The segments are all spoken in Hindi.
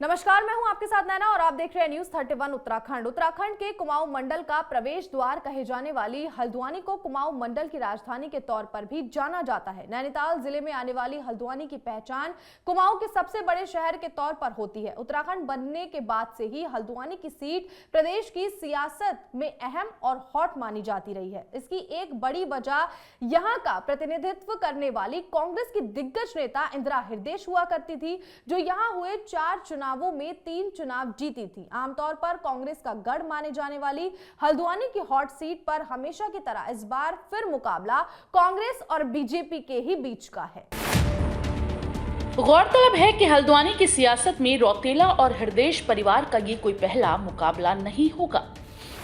नमस्कार, मैं हूं आपके साथ नैना और आप देख रहे हैं न्यूज 31 उत्तराखंड। उत्तराखंड के कुमाऊं मंडल का प्रवेश द्वार कहे जाने वाली हल्द्वानी को कुमाऊं मंडल की राजधानी के तौर पर भी जाना जाता है। नैनीताल जिले में आने वाली हल्द्वानी की पहचान कुमाऊं के सबसे बड़े शहर के तौर पर होती है। उत्तराखंड बनने के बाद से ही हल्द्वानी की सीट प्रदेश की सियासत में अहम और हॉट मानी जाती रही है। इसकी एक बड़ी वजह यहाँ का प्रतिनिधित्व करने वाली कांग्रेस की दिग्गज नेता इंदिरा हृदयेश हुआ करती थी, जो यहाँ हुए 4 चुनावों में 3 चुनाव जीती थी। आमतौर पर कांग्रेस का गढ़ माने जाने वाली हल्द्वानी की हॉट सीट पर हमेशा की तरह इस बार फिर मुकाबला कांग्रेस और बीजेपी के ही बीच का है। गौरतलब है कि हल्द्वानी की सियासत में रौतेला और हृदयेश परिवार का ये कोई पहला मुकाबला नहीं होगा।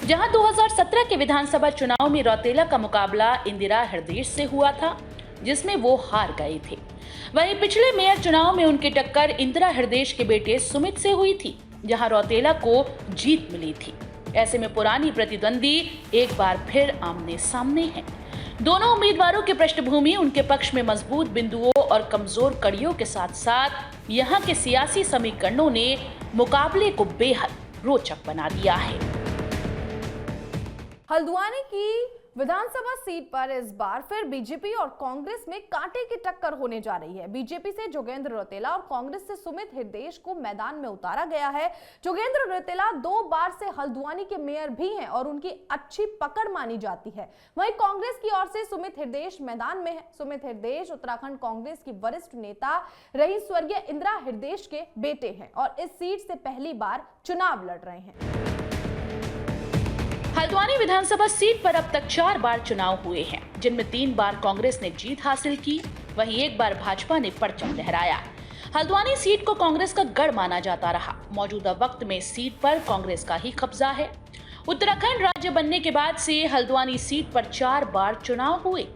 जहां 2017 के विधानसभा चुनाव में रौतेला का मुकाबला इंदिरा हृदयेश से हुआ था, जिसमें वो हार गए थे। वहीं पिछले मेयर चुनाव में उनकी टक्कर इंदिरा हृदयेश के बेटे सुमित से हुई थी, जहां रौतेला को जीत मिली थी। ऐसे में पुरानी प्रतिद्वंदी एक बार फिर आमने सामने हैं। दोनों उम्मीदवारों की पृष्ठभूमि उनके पक्ष में मजबूत बिंदुओं और कमजोर कड़ियों के साथ साथ यहाँ के सियासी समीकरणों ने मुकाबले को बेहद रोचक बना दिया है। हल्द्वानी की विधानसभा सीट पर इस बार फिर बीजेपी और कांग्रेस में कांटे की टक्कर होने जा रही है। बीजेपी से जोगेंद्र रौतेला और कांग्रेस से सुमित हृदयेश को मैदान में उतारा गया है। जोगेंद्र रौतेला 2 बार से हल्द्वानी के मेयर भी हैं और उनकी अच्छी पकड़ मानी जाती है। वहीं कांग्रेस की ओर से सुमित हृदयेश मैदान में है। सुमित हृदयेश उत्तराखंड कांग्रेस की वरिष्ठ नेता रही स्वर्गीय इंदिरा हृदयेश के बेटे हैं और इस सीट से पहली बार चुनाव लड़ रहे हैं। हल्द्वानी विधानसभा सीट पर अब तक 4 बार चुनाव हुए हैं, जिनमें 3 बार कांग्रेस ने जीत हासिल की, वहीं 1 बार भाजपा ने परचम लहराया। हल्द्वानी सीट को कांग्रेस का गढ़ माना जाता रहा। मौजूदा वक्त में सीट पर कांग्रेस का ही कब्जा है। उत्तराखंड राज्य बनने के बाद से हल्द्वानी सीट पर 4 बार चुनाव हुए।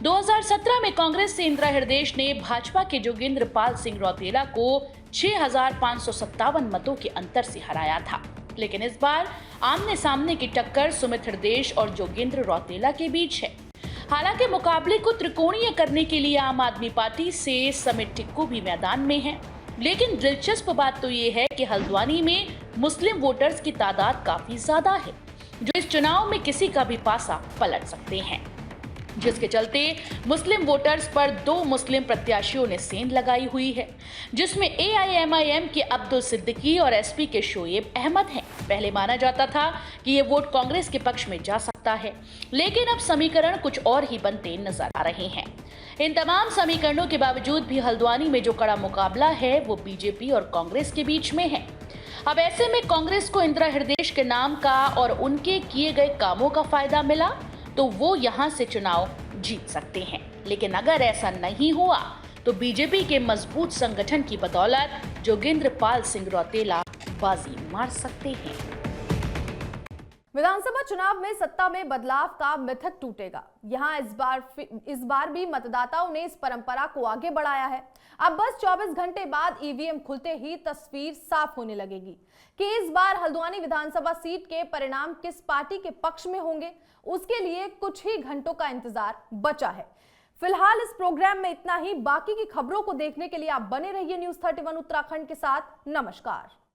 2017 में कांग्रेस से इंदिरा हृदयेश ने भाजपा के जोगेंद्र पाल सिंह रौतेला को 6557 मतों के अंतर से हराया था। लेकिन इस बार आमने सामने की टक्कर सुमित हृदयेश और जोगेंद्र रौतेला के बीच है। हालांकि मुकाबले को त्रिकोणीय करने के लिए आम आदमी पार्टी से समित टिक्कू भी मैदान में है। लेकिन दिलचस्प बात तो ये है कि हल्द्वानी में मुस्लिम वोटर्स की तादाद काफी ज्यादा है, जो इस चुनाव में किसी का भी पासा पलट सकते हैं, जिसके चलते मुस्लिम वोटर्स पर 2 मुस्लिम प्रत्याशियों ने सेंध लगाई हुई है, जिसमें AIMIM के अब्दुल सिद्दीकी और SP के शोएब अहमद हैं। पहले माना जाता था कि ये वोट कांग्रेस के पक्ष में जा सकता है, लेकिन अब समीकरण कुछ और ही बनते नजर आ रहे हैं। इन तमाम समीकरणों के बावजूद भी हल्द्वानी में जो कड़ा मुकाबला है वो बीजेपी और कांग्रेस के बीच में है। अब ऐसे में कांग्रेस को इंदिरा हृदयेश के नाम का और उनके किए गए कामों का फायदा मिला तो वो यहां से चुनाव जीत सकते हैं। लेकिन अगर ऐसा नहीं हुआ तो बीजेपी के मजबूत संगठन की बदौलत जोगेंद्र पाल सिंह रौतेला बाजी मार सकते हैं। विधानसभा चुनाव में सत्ता में बदलाव का मिथक टूटेगा। यहाँ इस बार भी मतदाताओं ने इस परंपरा को आगे बढ़ाया है। अब बस 24 घंटे बाद EVM खुलते ही तस्वीर साफ होने लगेगी कि इस बार हल्द्वानी विधानसभा सीट के परिणाम किस पार्टी के पक्ष में होंगे। उसके लिए कुछ ही घंटों का इंतजार बचा है। फिलहाल इस प्रोग्राम में इतना ही। बाकी की खबरों को देखने के लिए आप बने रहिए न्यूज 31 उत्तराखंड के साथ। नमस्कार।